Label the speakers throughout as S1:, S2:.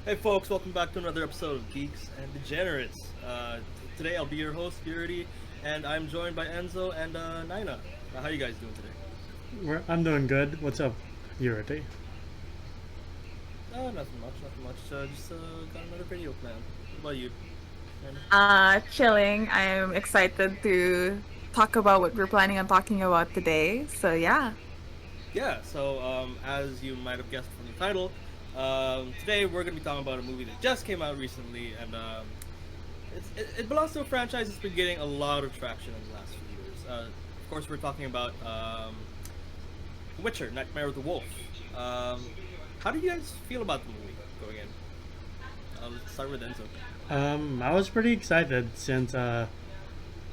S1: Hey folks, welcome back to another episode of Geeks and Degenerates. Today I'll be your host, Purity, and I'm joined by Enzo and Nina. How you guys doing today?
S2: I'm doing good. What's up, Yurity?
S1: Nothing much, nothing much. Just got another video planned. What about you, Nina?
S3: Chilling. I'm excited to talk about what we're planning on talking about today. So yeah.
S1: Yeah, so as you might have guessed from the title, today we're going to be talking about a movie that just came out recently, and it belongs to a franchise that's been getting a lot of traction in the last few years. Of course, we're talking about Witcher, Nightmare of the Wolf. Um, how did you guys feel about the movie going in? Let's start with Enzo.
S2: I was pretty excited since um,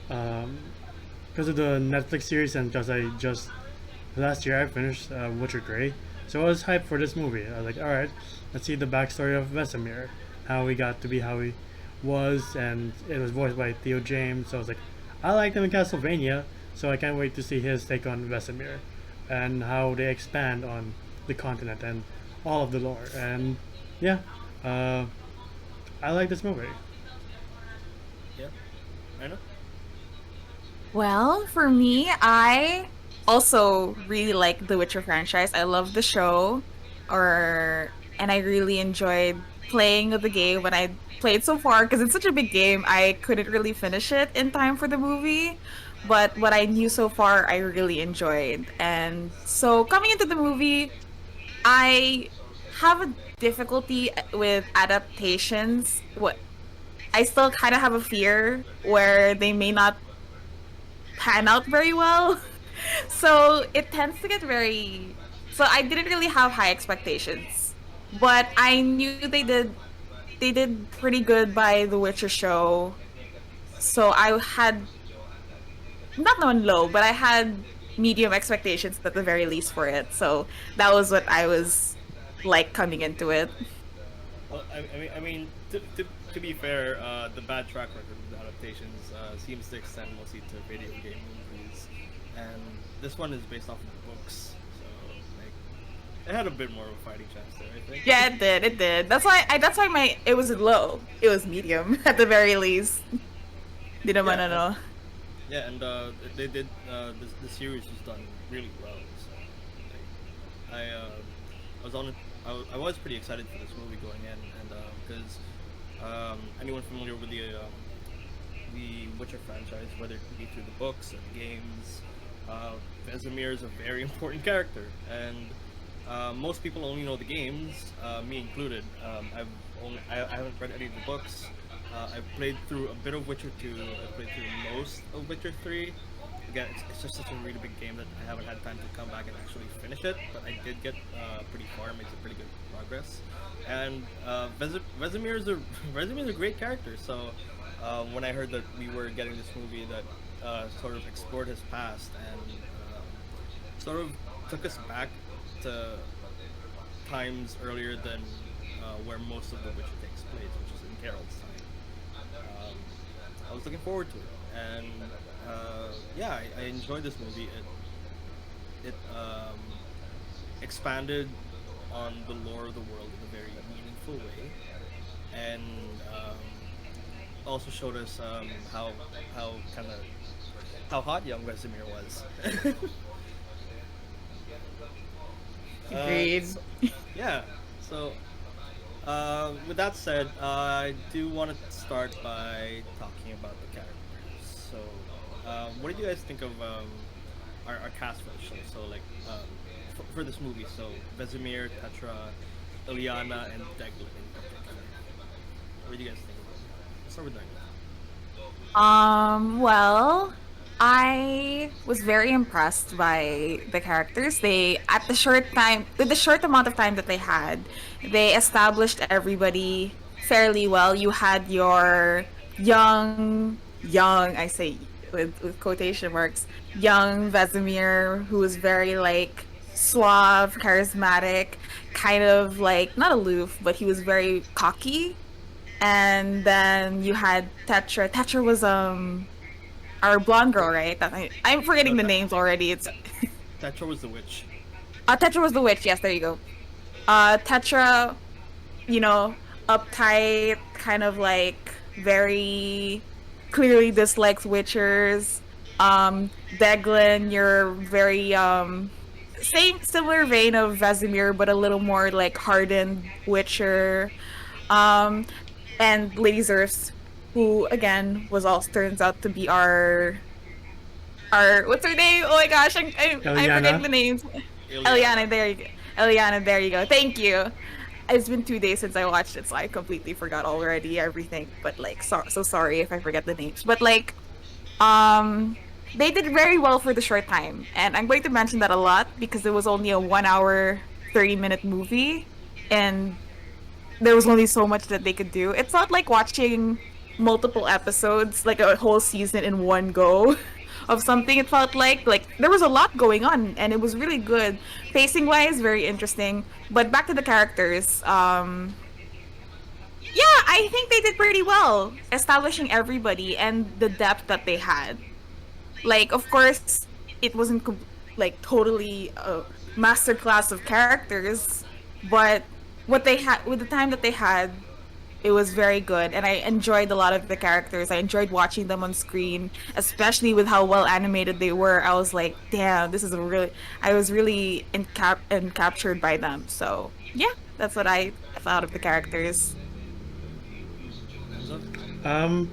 S2: because of the Netflix series and because I just last year I finished Witcher 3, so I was hyped for this movie. I was like, all right, let's see the backstory of Vesemir, how he got to be how he was, and it was voiced by Theo James. So I was like, I liked him in Castlevania, so I can't wait to see his take on Vesemir and how they expand on the continent and all of the lore. And yeah, uh, I like this movie.
S1: Yeah, Nina.
S3: Well, for me, I also really like the Witcher franchise. I love the show, and I really enjoyed playing the game when I played so far because it's such a big game. I couldn't really finish it in time for the movie, but what I knew so far, I really enjoyed. And so coming into the movie, I have a difficulty with adaptations. What I still kind of have a fear where they may not pan out very well. So it tends to get very. So I didn't really have high expectations, but I knew they did pretty good by the Witcher show. So I had not known low, but I had medium expectations at the very least for it. So that was what I was like coming into it.
S1: Well, to be fair, the bad track record of the adaptations seems to extend mostly to video game movies, and this one is based off of the books, so like it had a bit more of a fighting chance there, I think.
S3: Yeah, it did. It did. That's why my it was low. It was medium at the very least. Didn't
S1: Yeah,
S3: wanna know.
S1: yeah, and they did the series was done really well. So like, I was on it. I was pretty excited for this movie going in, and because anyone familiar with the Witcher franchise, whether it be through the books or the games, Vesemir is a very important character, and most people only know the games, me included. I haven't read any of the books. I've played through a bit of Witcher 2. I've played through most of Witcher 3. Again, it's just such a really big game that I haven't had time to come back and actually finish it. But I did get pretty far, made some pretty good progress. And Vesemir is a Vesemir is a great character. So when I heard that we were getting this movie that sort of explored his past and sort of took us back to times earlier than where most of The Witcher takes place, which is in Geralt's time. I was looking forward to it, and yeah, I enjoyed this movie. It expanded on the lore of the world in a very meaningful way, and also showed us how kind of how hot young Vesemir was.
S3: Agreed.
S1: So, yeah. So, with that said, I do want to start by talking about the characters. So, what did you guys think of our cast for the show? So, like, for this movie, so Vesemir, Tetra, Ilyana, and Degla in particular. What do you guys think of them? Let's start with Degla.
S3: Well, I was very impressed by the characters. They at the short time, with the short amount of time that they had, they established everybody fairly well. You had your young, I say with quotation marks, young Vesemir, who was very like suave, charismatic, kind of like not aloof, but he was very cocky. And then you had Tetra. Tetra was our blonde girl, right? I'm
S1: No,
S3: forgetting the names already. It's
S1: Tetra was the witch.
S3: Tetra was the witch. Yes, there you go. Tetra, you know, uptight, kind of like very clearly dislikes Witchers. Deglin, you're very same similar vein of Vesemir, but a little more like hardened Witcher. Um, and Lady Zerth, who again was also turns out to be our what's her name? Oh my gosh, I'm forgetting
S2: Eliana.
S3: the names.
S1: Ileana.
S3: Eliana, there you go. Eliana, there you go. Thank you. It's been 2 days since I watched it, so I completely forgot already everything. But like, so sorry if I forget the names. But like, um, they did very well for the short time, and I'm going to mention that a lot because it was only a 1 hour, 30-minute movie, and there was only so much that they could do. It's not like watching multiple episodes, like a whole season in one go of something. It felt like there was a lot going on, and it was really good. Pacing wise, very interesting. But back to the characters. Yeah, I think they did pretty well establishing everybody and the depth that they had. Like, of course, it wasn't like totally a masterclass of characters, but what they had with the time that they had, it was very good, and I enjoyed a lot of the characters. I enjoyed watching them on screen, especially with how well animated they were. I was like, damn, this is a really. I was really captured by them. So yeah, that's what I thought of the characters.
S1: Enzo?
S2: Um,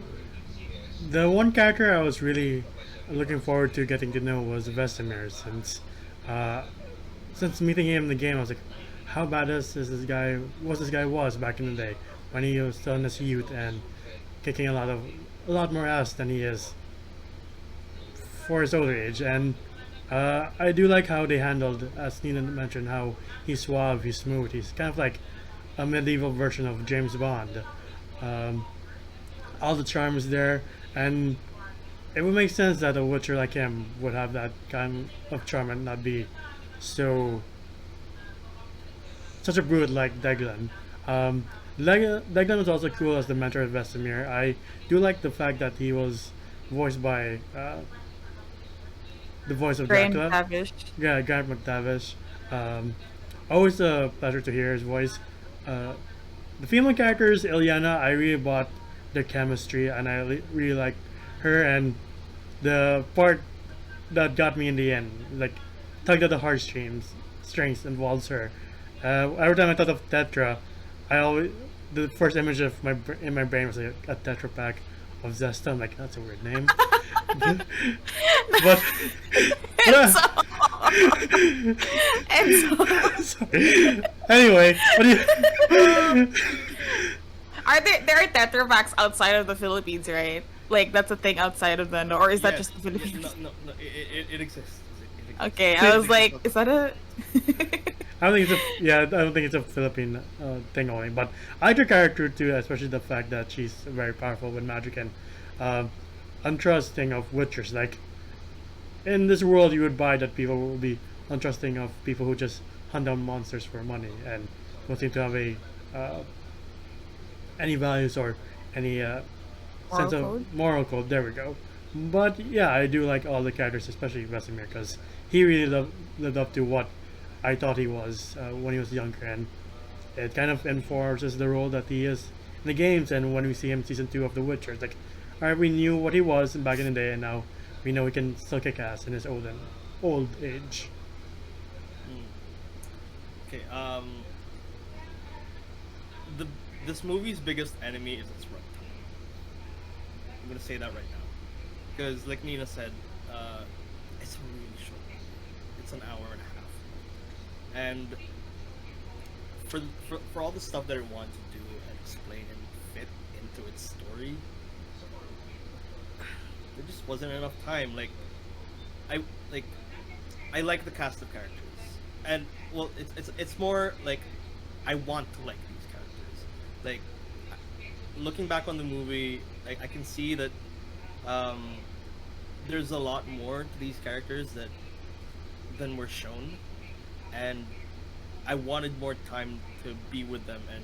S2: the one character I was really looking forward to getting to know was Vesemir, uh, since meeting him in the game, I was like, how badass is this guy? Was this guy was back in the day when he was still in his youth and kicking a lot more ass than he is for his older age. And I do like how they handled, as Nina mentioned, how he's suave, he's smooth, he's kind of like a medieval version of James Bond. Um, all the charm is there, and it would make sense that a Witcher like him would have that kind of charm and not be so such a brute like Deglan. Um, Deglan was also cool as the mentor of Vesemir. I do like the fact that he was voiced by the voice of
S3: Grand
S2: Dracula.
S3: Tavish.
S2: Yeah, Grant McTavish. Um, always a pleasure to hear his voice. Uh, the female characters, Ilyana, I really bought their chemistry, and I really liked her. And the part that got me in the end, like tugged at the strings involves her. Every time I thought of Tetra, I always the first image of in my brain was like a Tetra pack of Zesta. I'm like, that's a weird name, but
S3: And
S2: yeah.
S3: so, and so,
S2: Sorry. Anyway, what do you?
S3: are there are Tetra Paks outside of the Philippines, right? Like that's a thing outside of the or is that
S1: Yes.
S3: just the
S1: Yeah,
S3: Philippines?
S1: no, it exists. It exists.
S3: Okay, I was like, is that a?
S2: I don't think I don't think it's a Philippine thing only. But I like her character too, especially the fact that she's very powerful with magic and um, untrusting of witchers. Like in this world, you would buy that people will be untrusting of people who just hunt down monsters for money and don't seem to have a uh, any values or any sense
S3: Moral
S2: of
S3: code?
S2: moral code. There we go. But yeah, I do like all the characters, especially Vesemir, because he really lived up to what I thought he was when he was younger, and it kind of enforces the role that he is in the games. And when we see him in season 2 of The Witcher, it's like, all right, we knew what he was back in the day, and now we know he can still kick ass in his old age.
S1: Mm. Okay. The this movie's biggest enemy is its runtime. I'm gonna say that right now, because like Nina said, it's a really short movie. It's an hour and a half, and for all the stuff that it wanted to do and explain and fit into its story, there just wasn't enough time. I like I like the cast of characters, and well, it's more like I want to like these characters. Like looking back on the movie, I can see that um, there's a lot more to these characters that than were shown, and I wanted more time to be with them and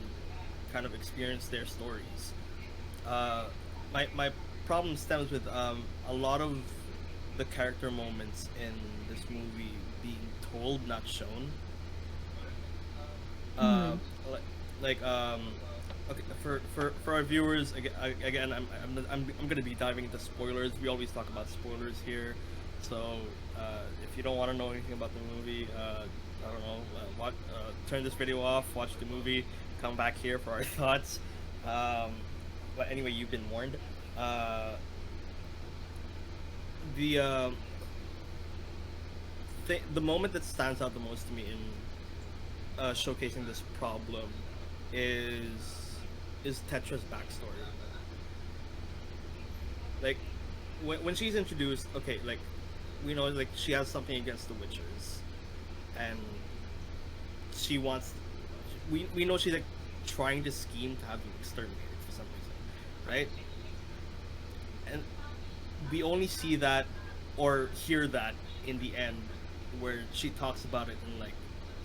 S1: kind of experience their stories. Uh, my problem stems with a lot of the character moments in this movie being told, not shown. Uh,
S3: Mhm.
S1: li- like Okay, for our viewers again, I'm gonna be diving into spoilers. We always talk about spoilers here, so if you don't want to know anything about the movie, I don't know, turn this video off, watch the movie, come back here for our thoughts. Um, but anyway, you've been warned. Uh, the the moment that stands out the most to me in showcasing this problem is Tetra's backstory. Like when she's introduced, okay, like we know like she has something against the Witchers, and she wants. We know she's like trying to scheme to have them exterminated for some reason, right? And we only see that or hear that in the end, where she talks about it in like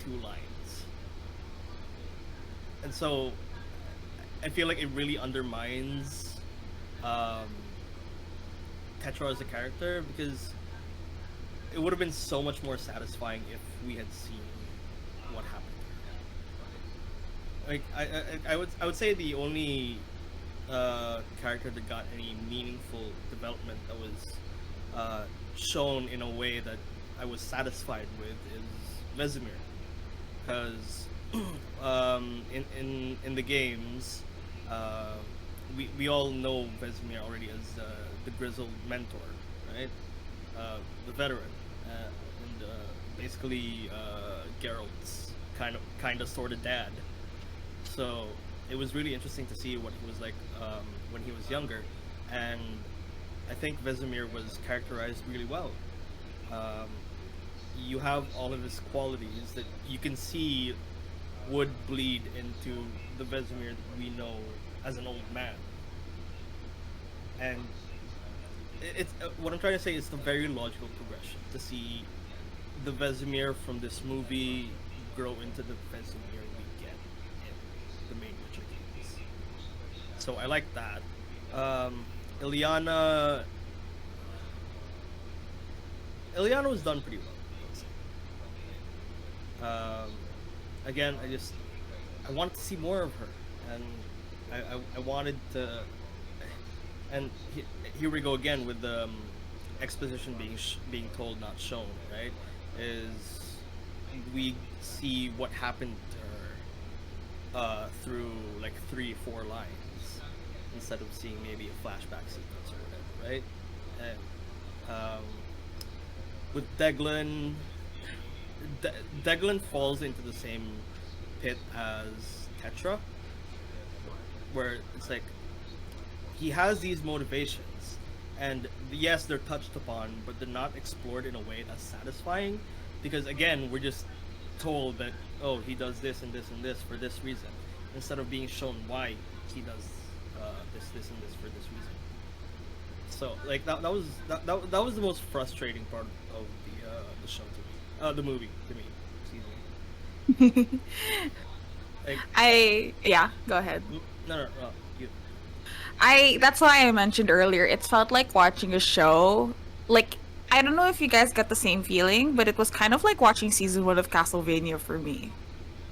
S1: two lines, and so I feel like it really undermines um, Tetra as a character because it would have been so much more satisfying if we had seen what happened. Like I would say the only character that got any meaningful development that was shown in a way that I was satisfied with is Vesemir, because in the games, uh, we all know Vesemir already as the grizzled mentor, right? The veteran, and basically Geralt's kind of sort of dad. So it was really interesting to see what he was like when he was younger, and I think Vesemir was characterized really well. Um, you have all of his qualities that you can see would bleed into the Vesemir that we know as an old man. And it's what I'm trying to say is the very logical progression to see the Vesemir from this movie grow into the Vesemir we get in the main Witcher games. So I like that. Ilyana, Ilyana was done pretty well. Again, I wanted to see more of her, and I wanted to, and here we go again with the exposition being told, not shown. Right? Is we see what happened to her through like 3 4 lines instead of seeing maybe a flashback sequence or whatever, right? And with Deglin, Deglin falls into the same pit as Tetra, where it's like he has these motivations, and yes, they're touched upon, but they're not explored in a way that's satisfying, because again, we're just told that oh, he does this and this and this for this reason, instead of being shown why he does this and this for this reason. So like that was the most frustrating part of the show to me, the movie to me. Excuse me. Like
S3: Yeah, go ahead.
S1: no, you.
S3: I That's why I mentioned earlier. It felt like watching a show. Like I don't know if you guys got the same feeling, but it was kind of like watching season 1 of Castlevania for me.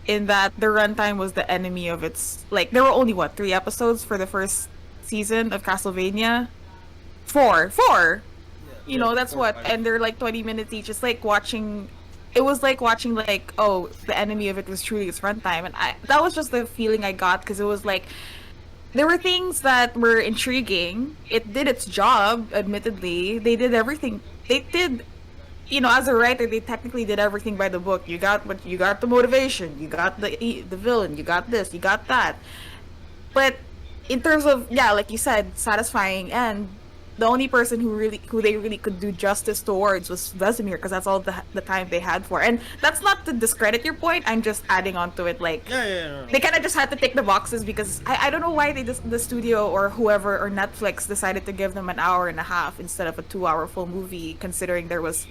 S3: In that the runtime was the enemy of its, like there were only what 3 episodes for the first season of Castlevania. Four.
S1: Yeah,
S3: You know, that's
S1: four or
S3: what,
S1: five.
S3: and they're like 20 minutes each. It's like watching. It was like watching like oh the enemy of it was truly its runtime, and I that was just the feeling I got because it was like there were things that were intriguing. It did its job, admittedly. They did everything. They did, as a writer, they technically did everything by the book. You got what you got, the motivation, you got the villain, you got this, you got that. But in terms of yeah, like you said, satisfying and the only person who they really could do justice towards was Vesemir because that's all the time they had for. And that's not to discredit your point. I'm just adding on to it like
S1: Yeah, no, no.
S3: they kind of just had to tick the boxes because I don't know why the studio or whoever or Netflix decided to give them an hour and a half instead of a 2 hour full movie, considering there was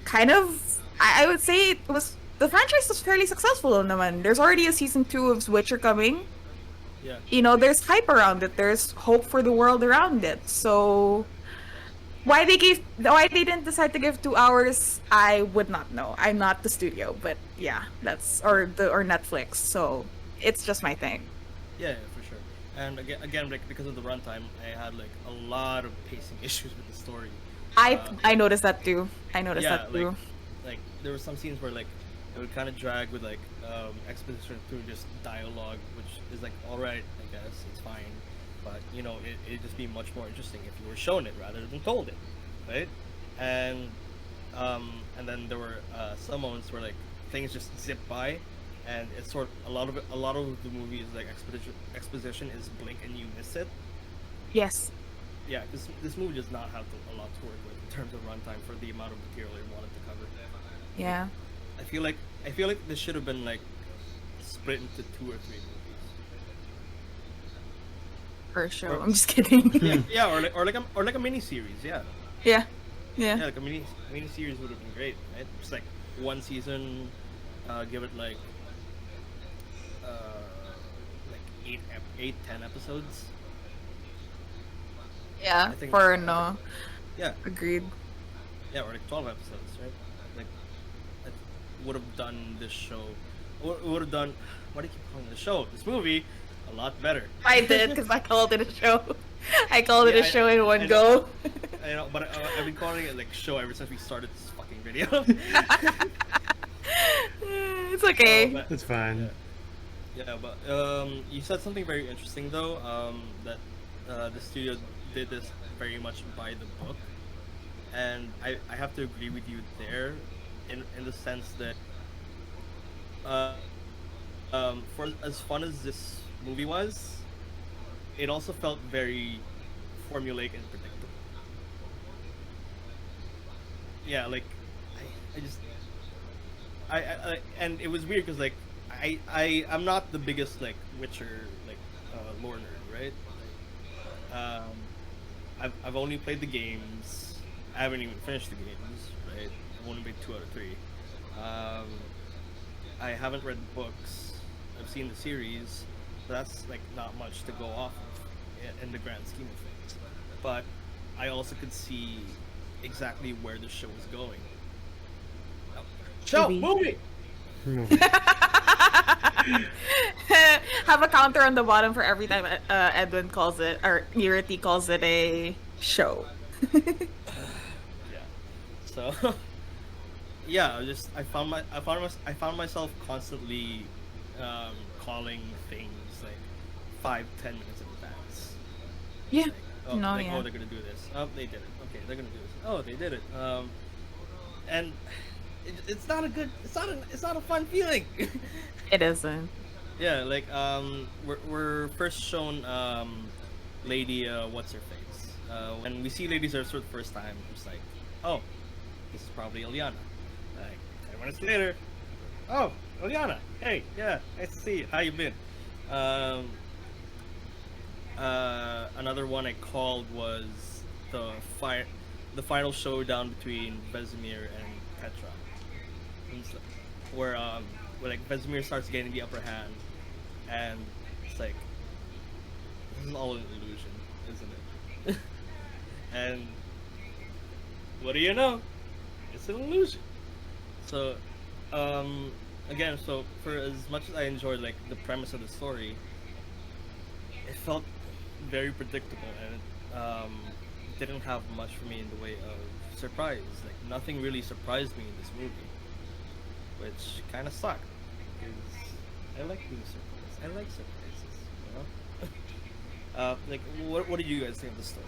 S3: kind of I would say it was the franchise was fairly successful naman. There's already a season 2 of Witcher coming.
S1: Yeah.
S3: There's hype around it. There's hope for the world around it. So why they didn't decide to give 2 hours, I would not know. I'm not the studio, but yeah, that's or Netflix. So it's just my thing.
S1: Yeah, for sure. and again, like because of the runtime, I had like a lot of pacing issues with the story.
S3: I
S1: Uh,
S3: I noticed that too. I noticed
S1: yeah,
S3: that too.
S1: like there were some scenes where like it would kind of drag with like exposition through just dialogue, which is like all right, I guess it's fine, but you know it'd just be much more interesting if you were shown it rather than told it, right? And and then there were some moments where like things just zip by, and it's sort a lot of the movie is like exposition is blink and you miss it.
S3: Yes.
S1: Yeah, this movie does not have a lot to work with in terms of runtime for the amount of material it wanted to cover. Like,
S3: Yeah.
S1: I feel like this should have been like split into 2 or 3 movies.
S3: For sure.
S1: Or
S3: I'm just kidding.
S1: yeah, or like a mini series. Yeah,
S3: Yeah.
S1: yeah,
S3: Yeah.
S1: like a mini series would have been great, right? Just like one season, give it like 8, 10 episodes.
S3: Yeah.
S1: I think
S3: For
S1: I think
S3: no.
S1: yeah,
S3: Agreed.
S1: yeah, or like 12 episodes, right? Like I would have done this show, would have done what do you keep calling the show? This movie, a lot better.
S3: I did because I called it a show. I called it
S1: Yeah,
S3: a show in one
S1: I know,
S3: go.
S1: I know, but I've been calling it like show ever since we started this fucking video.
S3: It's okay.
S1: But
S2: It's fine.
S1: yeah, but you said something very interesting though. That the studio did this very much by the book, and I have to agree with you there, in the sense that uh, for as fun as this movie was, it also felt very formulaic and predictable. Yeah, like I just and it was weird because like I'm not the biggest like Witcher like lore nerd, right? I've only played the games. I haven't even finished the games, right? I've only played 2 out of 3. Um, I haven't read the books. I've seen the series. But that's like not much to go off of in the grand scheme of things. But I also could see exactly where the show was going. Show
S3: Maybe.
S1: movie.
S2: Movie.
S3: Have a counter on the bottom for every time Edwin calls it, or Iriti calls it a show.
S1: Yeah. So yeah, I found myself constantly calling things like 5, 10 minutes in advance.
S3: Yeah.
S1: Like, oh,
S3: No,
S1: like,
S3: yeah.
S1: oh, they're gonna do this. Oh, they did it. Okay, they're gonna do this. Oh, they did it. And it's not a good. It's not a fun feeling.
S3: It isn't.
S1: Yeah, like we're first shown Lady what's her face. When we see Lady Zeus for the first time, it's like, oh, this is probably Ilyana. Like 10 minutes later, oh, Ilyana, hey, yeah, nice to see you. How you been? Um, Another one I called was the the final showdown between Vesemir and Petra. It's like- where like Vesemir starts getting the upper hand, and it's like this is all an illusion, isn't it? And what do you know? It's an illusion. So, again, so for as much as I enjoyed like the premise of the story, it felt very predictable, and it didn't have much for me in the way of surprise. Like nothing really surprised me in this movie, which kind of sucked because I like being surprised. I like surprises, you know. Like what did you guys think of the story?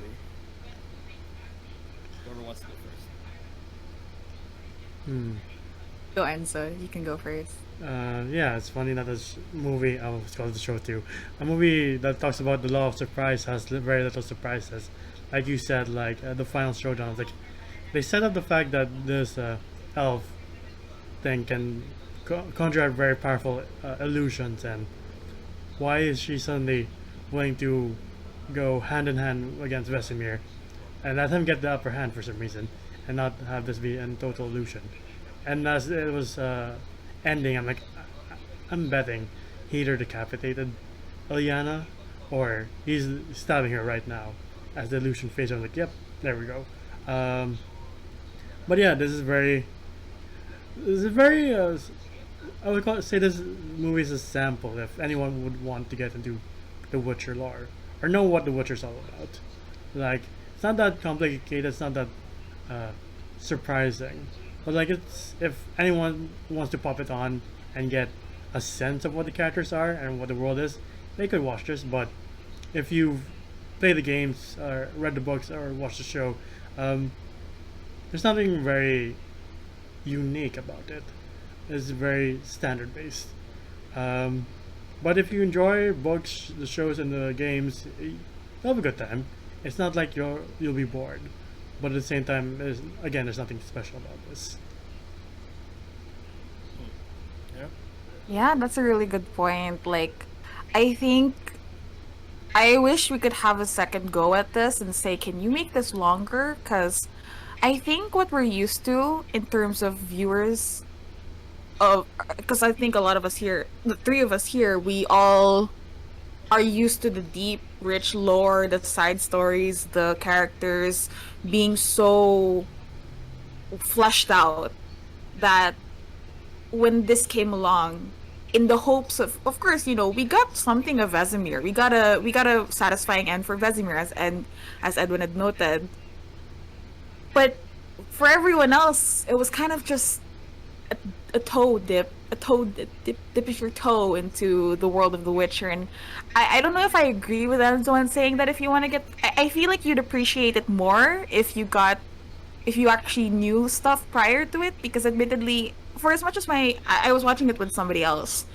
S1: Whoever wants to go first.
S2: Hmm.
S3: Go Enzo, you can go first.
S2: Yeah, it's funny that this movie, I was called the show too, a movie that talks about the law of surprise has very little surprises. Like you said, like the final showdown, like they set up the fact that this elf thing can conjure up very powerful illusions, and why is she suddenly willing to go hand in hand against Vesemir and let him get the upper hand for some reason and not have this be a total illusion? And as it was ending, I'm like, I'm betting he either decapitated Ilyana or he's stabbing her right now. As the illusion fades, I'm like, yep, there we go. But yeah, this is very, I would say this movie is a sample if anyone would want to get into the Witcher lore or know what the Witcher's all about. Like, it's not that complicated. It's not that uh, surprising. But like, it's if anyone wants to pop it on and get a sense of what the characters are and what the world is, they could watch this. But if you've played the games, or read the books, or watched the show, um, there's nothing very unique about it. It's very standard based. Um, but if you enjoy books, the shows, and the games, you'll have a good time. It's not like you'll be bored, but at the same time, there's nothing special about this.
S1: Yeah.
S3: Yeah, that's a really good point. Like, I think I wish we could have a second go at this and say, can you make this longer? Because I think what we're used to in terms of viewers of, because I think a lot of us here, the three of us here, we all are used to the deep, rich lore, the side stories, the characters being so fleshed out that when this came along, in the hopes of course, we got something of Vesemir. We got a satisfying end for Vesemir, as Edwin had noted. But for everyone else, it was kind of just a, a toe dip your toe into the world of The Witcher. And I don't know if I agree with Antoine saying that if you want to get, I feel like you'd appreciate it more if you actually knew stuff prior to it, because admittedly, for as much as I was watching it with somebody else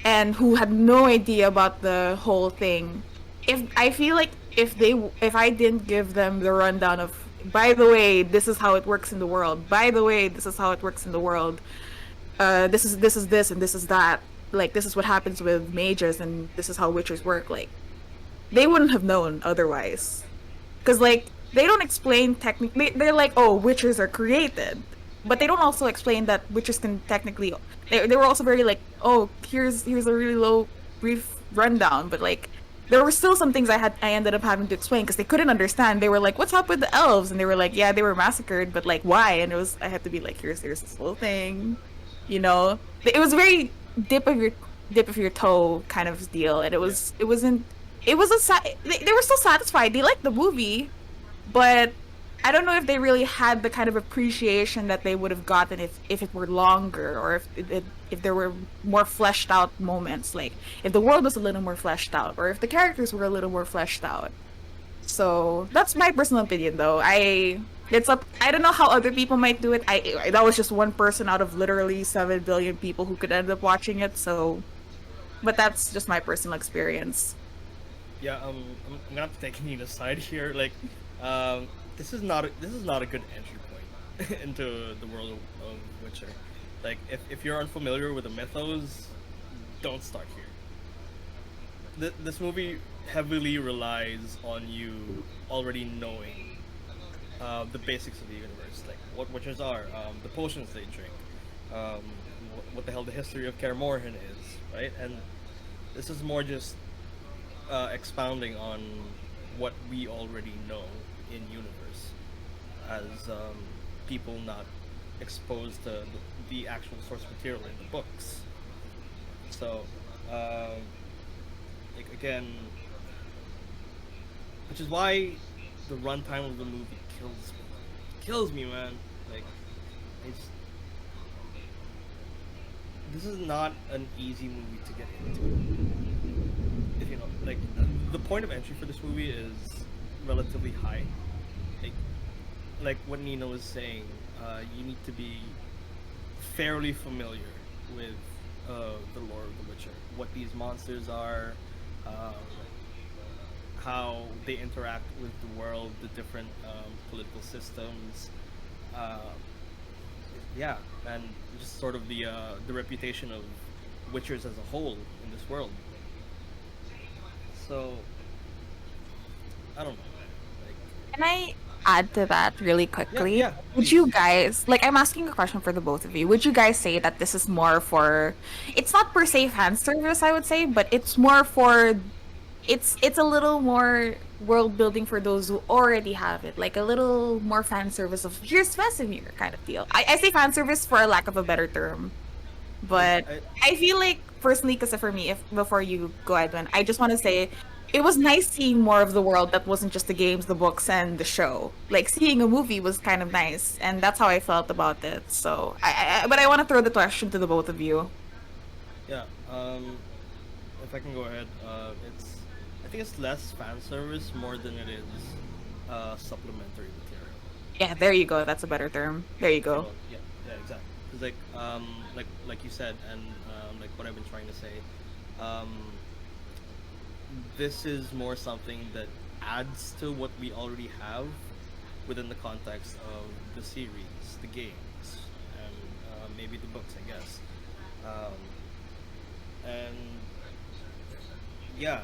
S3: and who had no idea about the whole thing. If I feel like if I didn't give them the rundown of, by the way, this is how it works in the world, by the way, this is how it works in the world, this is this and this is that, like, this is what happens with mages and this is how witchers work, like, they wouldn't have known otherwise. Because, like, they don't explain technically. They're like, oh, witches are created. But they don't also explain that witches can technically. They were also very like, oh, here's a really low, brief rundown. But, like, there were still some things I ended up having to explain because they couldn't understand. They were like, what's up with the elves? And they were like, yeah, they were massacred, but, like, why? And I had to be like, here's this whole thing. It was very dip of your toe kind of deal, and it wasn't. It was they were still satisfied. They liked the movie, but I don't know if they really had the kind of appreciation that they would have gotten if it were longer, or if there were more fleshed out moments, like if the world was a little more fleshed out, or if the characters were a little more fleshed out. So that's my personal opinion, though. I don't know how other people might do it. That was just one person out of literally 7 billion people who could end up watching it. So, but that's just my personal experience.
S1: Yeah, I'm gonna have to take Nina's side here. Like, this is not a good entry point into the world of Witcher. Like, if you're unfamiliar with the mythos, don't start here. This movie heavily relies on you already knowing the basics of the universe, like what witches are, the potions they drink, what the hell the history of Kaer Morhen is, right? And this is more just expounding on what we already know in universe, as people not exposed to the actual source material in the books. So, like, again, which is why the runtime of the movie kills me, man. Like, it's this is not an easy movie to get into. If you know, like, the point of entry for this movie is relatively high. Like what Nina was saying, you need to be fairly familiar with the lore of The Witcher, what these monsters are, how they interact with the world, the different political systems, uh, yeah, and just sort of the reputation of Witchers as a whole in this world. So, I don't know. Like,
S3: Can I add to that really quickly?
S1: yeah,
S3: Would you guys, like, I'm asking a question for the both of you. Would you guys say that this is more for, it's not per se fan service, I would say, but it's more for, it's a little more world building for those who already have it, like a little more fan service of here's Vesemir kind of deal. I say fan service for a lack of a better term, but
S1: I,
S3: I feel like personally, because for me, if before you go, Edwin, I just want to say it was nice seeing more of the world that wasn't just the games, the books, and the show. Like seeing a movie was kind of nice, and that's how I felt about it. So, but I want to throw the question to the both of you.
S1: Yeah. If I can go ahead, I think it's less fan service more than it is supplementary material.
S3: Yeah, there you go. That's a better term. There you go.
S1: Well, yeah, yeah, exactly. Because like you said, and like what I've been trying to say, um, this is more something that adds to what we already have within the context of the series, the games, and maybe the books, I guess. Um, and yeah,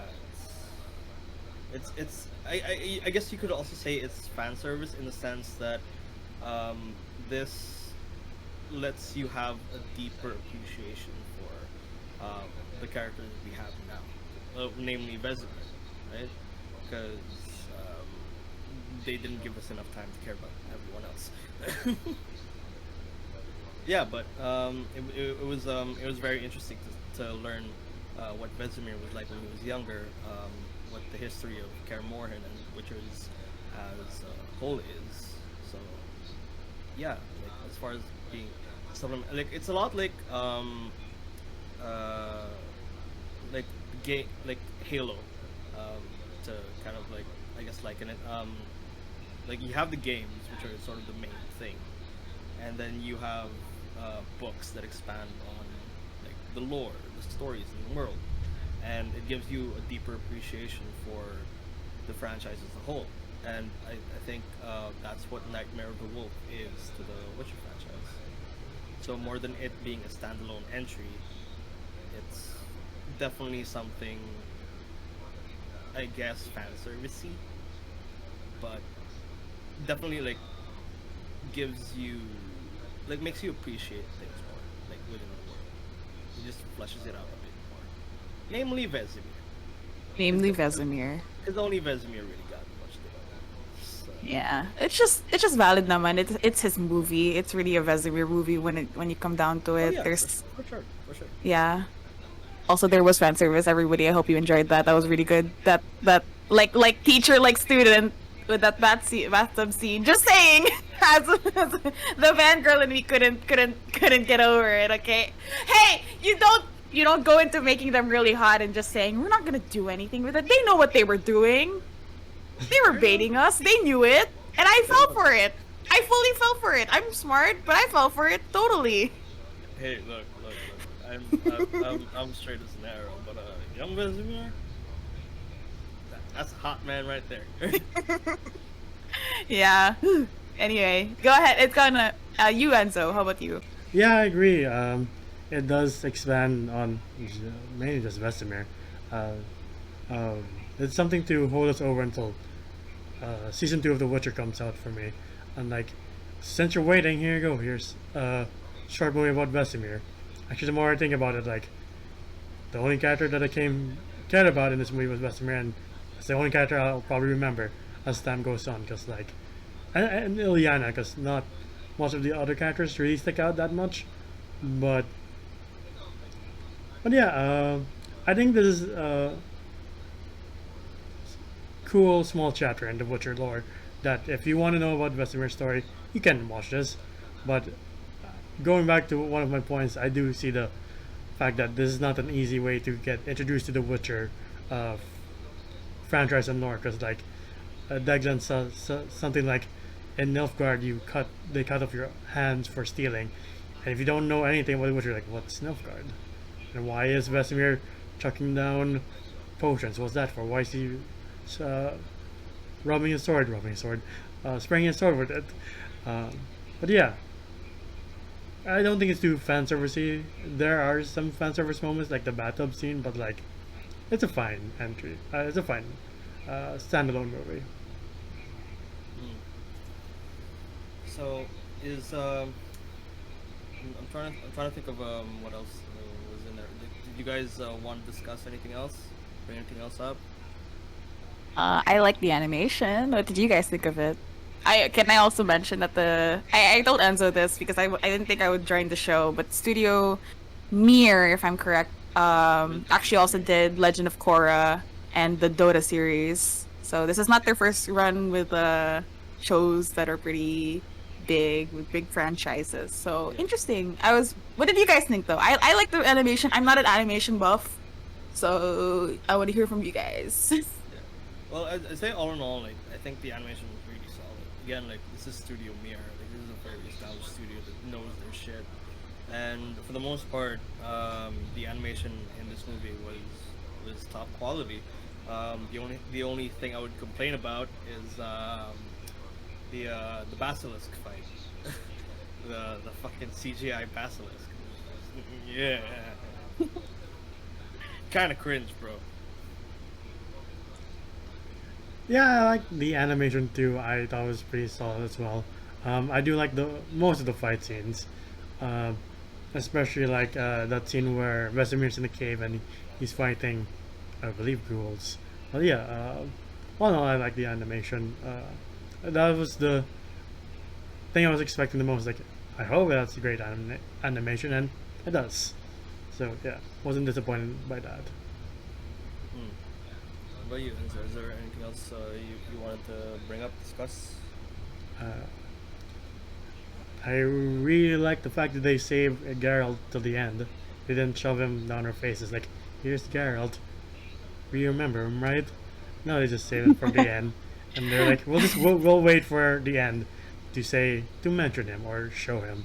S1: I guess you could also say it's fan service in the sense that this lets you have a deeper appreciation for the characters we have now, namely Vesemir, right? Because they didn't give us enough time to care about everyone else. Yeah, but it was very interesting to learn what Vesemir was like when he was younger, what the history of Kaer Morhen and Witchers as a whole is. So yeah, like as far as being something like it's a lot uh, like game like Halo, to kind of like I guess liken it. Like you have the games, which are sort of the main thing, and then you have books that expand on like the lore, the stories in the world, and it gives you a deeper appreciation for the franchise as a whole. And I think that's what Nightmare of the Wolf is to the Witcher franchise. So more than it being a standalone entry, it's definitely something, I guess, fan servicey, but definitely like gives you like makes you appreciate things more, like within the world. It just fleshes it out a bit more. Namely Vesemir.
S3: Namely Vesemir.
S1: Because only Vesemir really got much to go. So,
S3: Yeah, it's just valid naman. It's his movie. It's really a Vesemir movie when you come down to
S1: oh
S3: it.
S1: yeah,
S3: There's
S1: for sure, for sure.
S3: yeah. Also, there was fan service. Everybody, I hope you enjoyed that. That was really good. That like teacher like student with that bathtub scene. Just saying, as the fangirl and we couldn't get over it. Okay, hey, you don't go into making them really hot and just saying we're not gonna do anything with it. They know what they were doing. They were
S1: Fair enough.
S3: baiting us. They knew it, and I
S1: Fair
S3: fell
S1: enough.
S3: for it. I fully fell for it. I'm smart, but I fell for it totally.
S1: Hey, look. I'm straight as an arrow, but young Vesemir, that's a hot man right there.
S3: Yeah. Anyway, go ahead. It's gonna you Enzo. How about you?
S2: Yeah, I agree. It does expand on mainly just Vesemir. Uh, um, it's something to hold us over until season 2 of The Witcher comes out for me. And like, since you're waiting, here you go. Here's a short movie about Vesemir. Actually, the more I think about it, like the only character that I cared about in this movie was Vesemir, and it's the only character I'll probably remember as time goes on. Because like, and Ilyana, because not most of the other characters really stick out that much. But yeah, I think this is a cool small chapter in the Witcher lore that if you want to know about Vesemir's story, you can watch this. But going back to one of my points, I do see the fact that this is not an easy way to get introduced to the Witcher uh, franchise and lore, because like Deglan something like in Nilfgaard they cut off your hands for stealing, and if you don't know anything about the Witcher, like what's Nilfgaard, and why is Vesemir chucking down potions? What's that for? Why is he uh, spraying his sword with it? Um, but yeah, I don't think it's too fan servicey. There are some fan service moments like the bathtub scene, but like it's a fine entry. It's a fine standalone movie.
S1: Mm. So is I'm trying to think of what else was in there. Did you guys want to discuss anything else? Bring anything else up?
S3: I like the animation. What did you guys think of it? I also mention that I told Enzo this because I didn't think I would join the show, but Studio Mir, if I'm correct, actually also did Legend of Korra and the Dota series. So this is not their first run with shows that are pretty big with big franchises. So
S1: Yeah.
S3: interesting. What did you guys think though? I like the animation. I'm not an animation buff, so I want to hear from you guys.
S1: Yeah. Well, I'd say all in all, like I think the animation was really solid. Again, like this is Studio Mir. Like this is a very established studio that knows their shit. And for the most part, the animation in this movie was top quality. The only thing I would complain about is the basilisk fight, the fucking CGI basilisk. Yeah, kind of cringe, bro.
S2: Yeah, I like the animation too. I thought it was pretty solid as well. I do like the most of the fight scenes, um, especially like that scene where Vesemir's in the cave and he's fighting, I believe, ghouls. But yeah, all in all, I like the animation. That was the thing I was expecting the most. Like, I hope that's a great animation, and it does. So yeah, wasn't disappointed by that.
S1: Hmm. What about you, Enzo? Is there anything else you wanted to bring up, discuss?
S2: Uh, I really like the fact that they saved Geralt till the end. They didn't shove him down our faces like, here's Geralt. We remember him, right? No, they just saved him from the end, and they're like, we'll wait for the end to mention him or show him,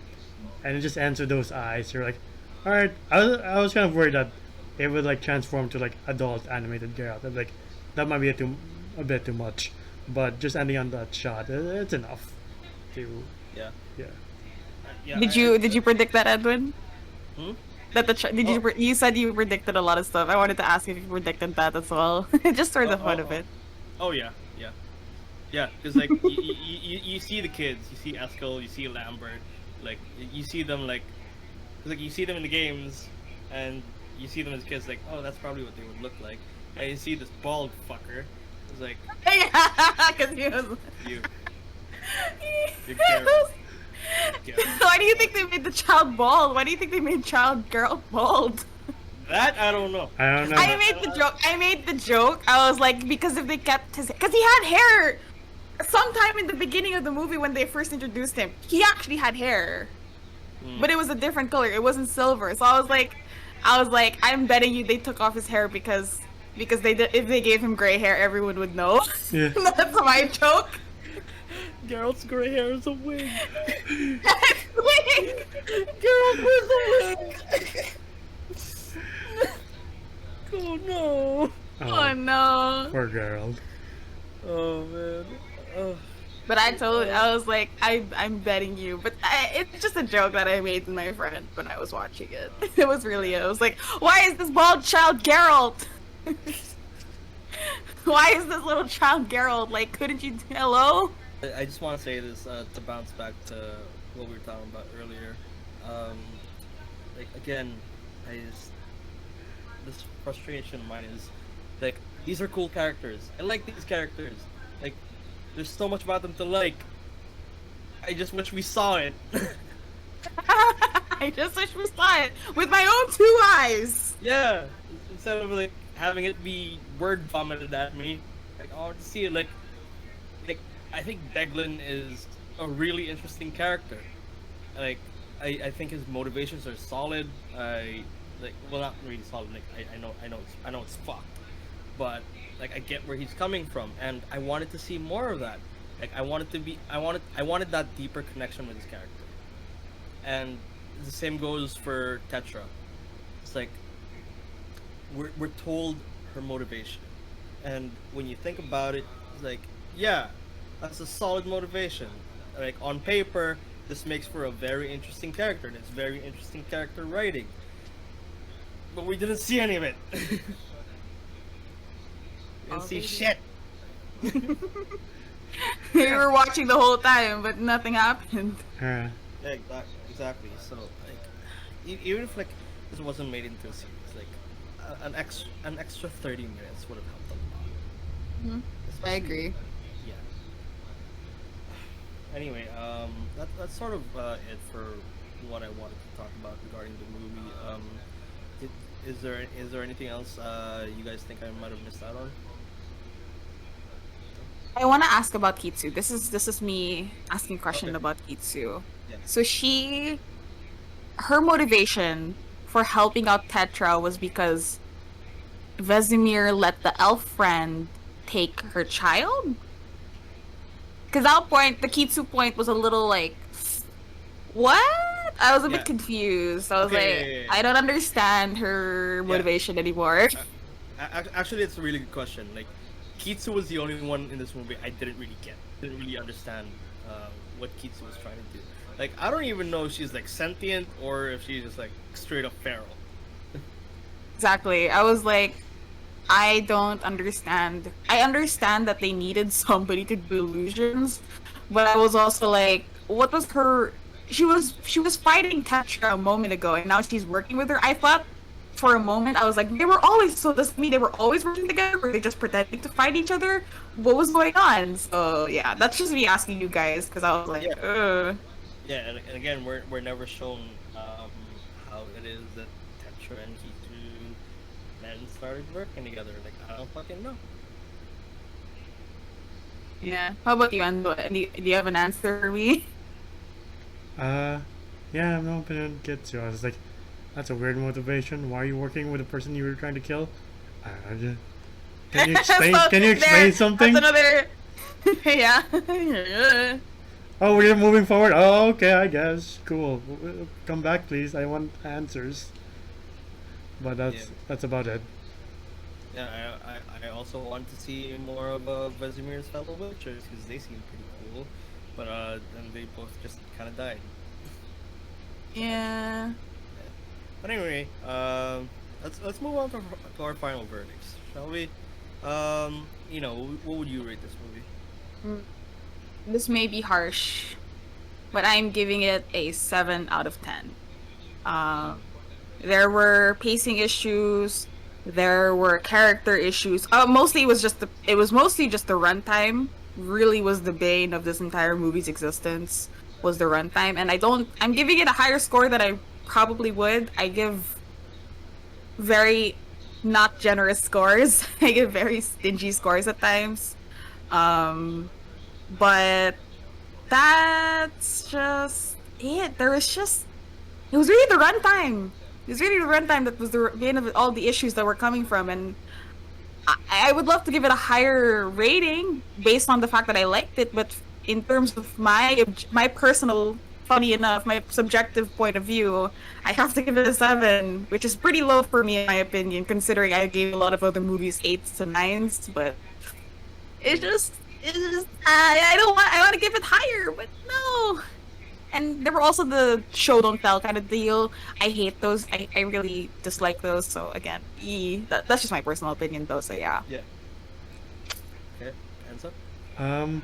S2: and it just ends with those eyes. You're like, all right. I was kind of worried that it would like transform to like adult animated Geralt. I'm like, that might be a bit too much, but just ending on that shot, it's enough. To
S1: Yeah.
S2: yeah.
S1: Yeah.
S3: Did you predict that, Edwin?
S1: Hmm?
S3: That did
S1: Oh.
S3: you said you predicted a lot of stuff. I wanted to ask if you predicted that as well, just for
S1: Oh.
S3: the fun
S1: Oh.
S3: of
S1: Oh.
S3: it.
S1: Oh yeah. Yeah. Yeah. Because like you see the kids, you see Eskel, you see Lambert, like you see them like, 'cause, like you see them in the games, and you see them as kids. Like, oh, that's probably what they would look like. And you see this bald fucker. It's like
S3: Because he was.
S1: you, you're Geralt. Geralt.
S3: Why do you think they made the child bald? Why do you think they made child girl bald?
S1: That I don't know.
S2: I don't know.
S3: I made the joke. I made the joke. I was like, because if they kept his, because he had hair. Sometime in the beginning of the movie when they first introduced him, he actually had hair, but it was a different color. It wasn't silver. So I was like, I'm betting you they took off his hair because they did, if they gave him gray hair, everyone would know.
S2: Yeah.
S3: That's my joke.
S1: Geralt's gray hair is a wig.
S3: Wait.
S1: Geralt wears a wig. Oh no.
S3: Oh no.
S2: Poor Geralt.
S1: Oh man. Oh.
S3: But I was like, I'm betting you. But it's just a joke that I made with my friend when I was watching it. It was really, I was like, why is this bald child Geralt? Why is this little child Geralt? Like, couldn't you, hello?
S1: I just want to say this to bounce back to what we were talking about earlier. Um, like again, this frustration of mine is like these are cool characters. I like these characters. Like there's so much about them to like. I just wish we saw it.
S3: I just wish we saw it with my own two eyes.
S1: Yeah, instead of like having it be word vomited at me. Like I want to see it. Like I think Deglin is a really interesting character. Like I think his motivations are solid. Well, not really solid. Like I know it's fucked, but like I get where he's coming from, and I wanted to see more of that. Like I wanted that deeper connection with his character, and the same goes for Tetra. It's like we're told her motivation, and when you think about it, it's like yeah, that's a solid motivation. Like on paper, this makes for a very interesting character, and it's very interesting character writing. But we didn't see any of it. We didn't see shit.
S3: We were watching the whole time, but nothing happened.
S2: Uh,
S1: Yeah, exactly. So like, even if like this wasn't made into a series, like an extra 30 minutes would have helped a lot.
S3: I
S1: Especially-
S3: agree.
S1: Yeah. Anyway, that's sort of it for what I wanted to talk about regarding the movie. Did is there anything else you guys think I might have missed out on?
S3: I want to ask about Kitsu. This is me asking a
S1: Okay.
S3: question about Kitsu.
S1: Yeah.
S3: So her motivation for helping out Tetra was because Vesemir let the elf friend take her child. Because that point, the Kitsu point was a little like, what? I was a bit
S1: Yeah.
S3: confused. I was like,
S1: Okay.
S3: I don't understand her
S1: Yeah.
S3: motivation anymore.
S1: Uh, Actually, it's a really good question. Like, Kitsu was the only one in this movie I didn't really get. Didn't really understand what Kitsu was trying to do. Like, I don't even know if she's like sentient or if she's just like straight up feral.
S3: Exactly. I was like, I don't understand. I understand that they needed somebody to do illusions, but I was also like, what was her? She was fighting Tetra a moment ago, and now she's working with her. I thought for a moment I was like, they were always so. Does that mean they were always working together? Were they just pretending to fight each other? What was going on? So yeah, that's just me asking you guys because I was like,
S1: Yeah.
S3: ugh.
S1: Yeah, and again, we're never shown how it is that Tetra and Kitsu men started working together. Like, I don't fucking know.
S3: Yeah. How about you, Ando? Do you have an answer for me?
S2: Uh, yeah, I have no opinion on Kitsu. I was like, that's a weird motivation. Why are you working with the person you were trying to kill? I don't know. Can you explain?
S3: So,
S2: Can you
S3: there,
S2: explain
S3: that's
S2: something?
S3: another. Yeah.
S2: Oh, we're moving forward. Oh, okay, I guess. Cool. Come back, please. I want answers. But
S1: Yeah.
S2: that's about it.
S1: Yeah, I also want to see more of Vesemir's fellow Witchers because they seem pretty cool, but then they both just kind of died.
S3: Yeah.
S1: Yeah. But anyway, let's move on to our final verdicts, shall we? What would you rate this movie?
S3: Mm, This may be harsh, but I'm giving it a 7 out of 10. Um, there were pacing issues, there were character issues. It was mostly just the runtime. Really was the bane of this entire movie's existence was the runtime, and I'm giving it a higher score than I probably would. I give very not generous scores. I give very stingy scores at times. Um, but that's just it. It was really the runtime. It was really the runtime that was the main of all the issues that were coming from, and I would love to give it a higher rating based on the fact that I liked it, but in terms of my personal, funny enough, my subjective point of view, I have to give it a 7, which is pretty low for me in my opinion, considering I gave a lot of other movies 8s to 9s. But I don't want. I want to give it higher, but no. And there were also the show don't tell kind of deal. I hate those. I really dislike those. So again, that's just my personal opinion though. So yeah.
S1: Yeah. Okay. Answer.
S2: Um,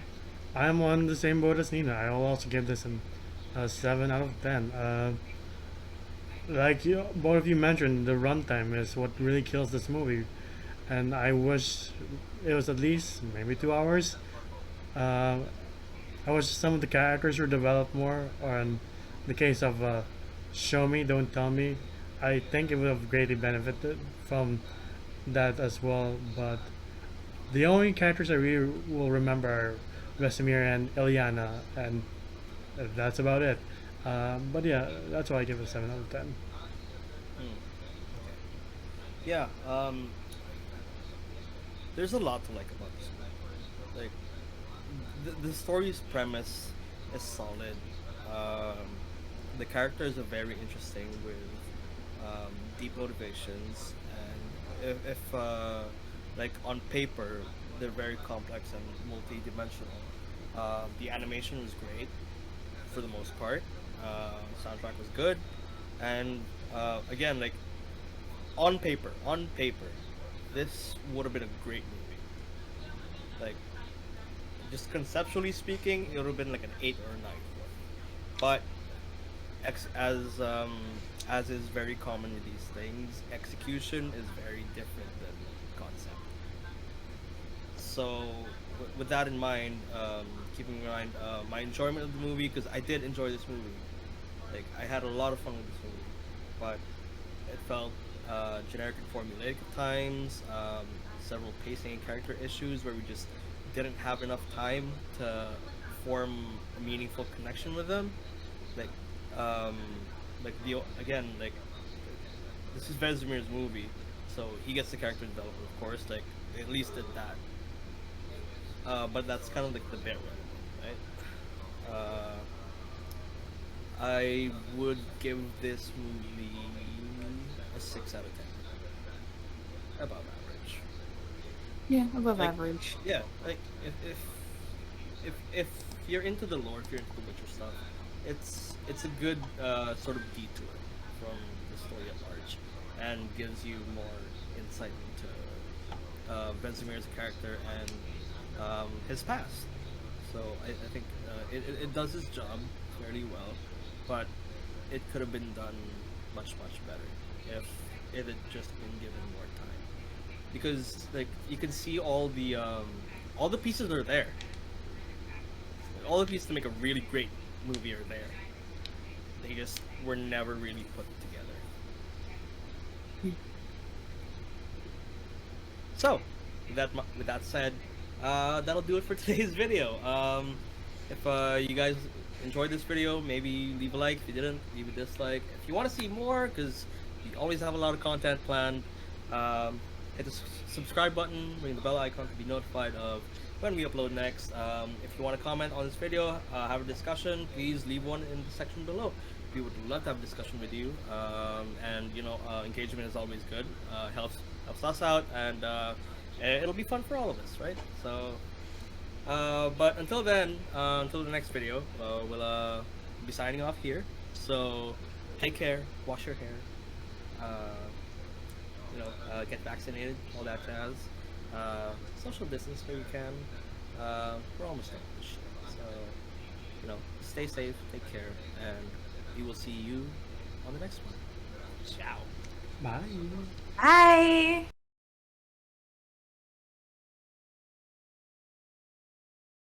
S2: I'm on the same boat as Nina. I'll also give this a 7 out of 10. Like both of you mentioned, the runtime is what really kills this movie, and I wish it was at least maybe 2 hours. Uh, I wish some of the characters were developed more, or in the case of Show Me, Don't Tell Me, I think it would have greatly benefited from that as well. But the only characters I really will remember are Vesemir and Ilyana, and that's about it. But yeah, that's why I give it a 7 out of 10.
S1: Hmm. Yeah. There's a lot to like about this movie. Like, the story's premise is solid. Um, the characters are very interesting with deep motivations, and if like on paper they're very complex and multi-dimensional. The animation was great for the most part. Soundtrack was good, and again, like on paper, this would have been a great movie. Like, just conceptually speaking, it would have been like an 8 or a 9 for it. But as is very common with these things, execution is very different than concept. So, with that in mind, keeping in mind my enjoyment of the movie, because I did enjoy this movie. Like, I had a lot of fun with this movie, but it felt generic and formulaic at times. Several pacing and character issues where we just didn't have enough time to form a meaningful connection with them. Like, um, again, like this is Vesemir's movie, so he gets the character development, of course. Like, they at least did that. But that's kind of like the bare minimum, right? I would give this movie a 6 out of 10, above average.
S3: Yeah, above
S1: Like,
S3: average.
S1: yeah, like if you're into the lore, if you're into the Witcher stuff, it's a good sort of detour from the story at large, and gives you more insight into Vesemir's character and his past. So I think it does its job fairly well, but it could have been done much better if it had just been given more time. Because like you can see all the pieces are there. All the pieces to make a really great movie are there. They just were never really put together. So, with that said, that'll do it for today's video. If you guys enjoyed this video, maybe leave a like. If you didn't, leave a dislike. If you want to see more, because we always have a lot of content planned, hit the subscribe button, ring the bell icon to be notified of when we upload next. If you want to comment on this video, have a discussion, please leave one in the section below. We would love to have a discussion with you, and you know, engagement is always good. Helps us out, and it'll be fun for all of us, right? So, but until then, until the next video, we'll be signing off here. So, take care, wash your hair, you know, get vaccinated, all that jazz. Social distance where you can. We're almost done with this shit. So, you know, stay safe, take care, and we will see you on the next one. Ciao.
S2: Bye.
S3: Bye.